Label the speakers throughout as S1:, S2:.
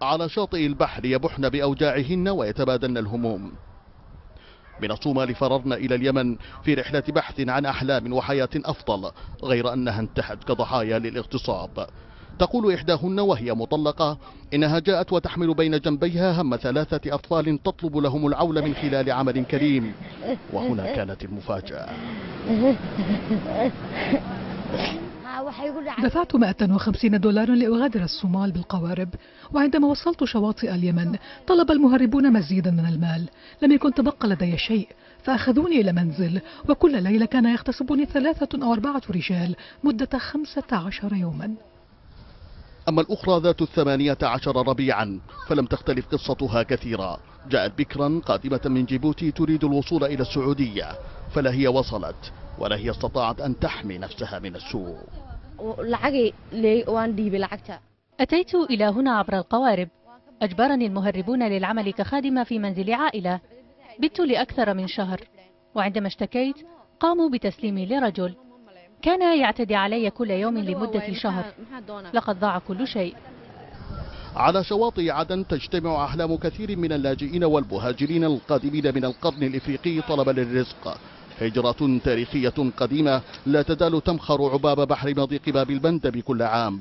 S1: على شاطئ البحر يبحن بأوجاعهن ويتبادلن الهموم. من الصومال فررن إلى اليمن في رحلة بحث عن أحلام وحياة أفضل، غير أنها انتهت كضحايا للاغتصاب. تقول إحداهن وهي مطلقة إنها جاءت وتحمل بين جنبيها هم 3 أطفال تطلب لهم العول من خلال عمل كريم، وهنا كانت المفاجأة.
S2: دفعت $150 لأغادر الصومال بالقوارب، وعندما وصلت شواطئ اليمن طلب المهربون مزيدا من المال. لم يكن تبقى لدي شيء، فأخذوني إلى منزل، وكل ليلة كان يغتصبني 3 أو 4 رجال مدة 15 يوما.
S1: أما الأخرى ذات 18 ربيعا فلم تختلف قصتها كثيرا. جاءت بكرا قادمة من جيبوتي تريد الوصول إلى السعودية، فلا هي وصلت ولا هي استطاعت أن تحمي نفسها من السوء.
S3: أتيت إلى هنا عبر القوارب. أجبرني المهربون للعمل كخادمة في منزل عائلة. بت لأكثر من شهر، وعندما اشتكيت قاموا بتسليمي لرجل كان يعتدي علي كل يوم لمدة شهر. لقد ضاع كل شيء.
S1: على شواطئ عدن تجتمع أحلام كثير من اللاجئين والمهاجرين القادمين من القرن الإفريقي طلبا للرزق. هجرة تاريخية قديمة لا تزال تمخر عباب بحر مضيق باب المندب كل عام.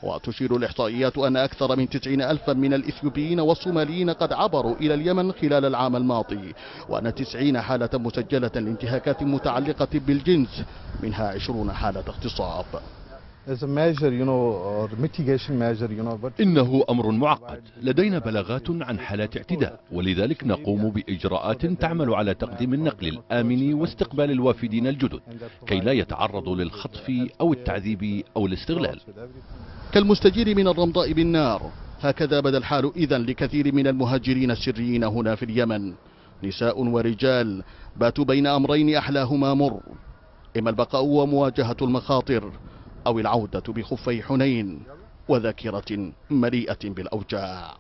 S1: وتشير الإحصائيات أن أكثر من 90,000 من الإثيوبيين والصوماليين قد عبروا إلى اليمن خلال العام الماضي، وأن 90 حالة مسجلة لانتهاكات متعلقة بالجنس، منها 20 حالة اغتصاب.
S4: إنه أمر معقد. لدينا بلاغات عن حالات اعتداء، ولذلك نقوم بإجراءات تعمل على تقديم النقل الآمن واستقبال الوافدين الجدد كي لا يتعرضوا للخطف أو التعذيب أو الاستغلال.
S1: كالمستجير من الرمضاء بالنار، هكذا بدا الحال إذن لكثير من المهاجرين السريين هنا في اليمن. نساء ورجال باتوا بين أمرين أحلاهما مر، إما البقاء ومواجهة المخاطر، أو العودة بخفي حنين وذاكرة مليئة بالأوجاع.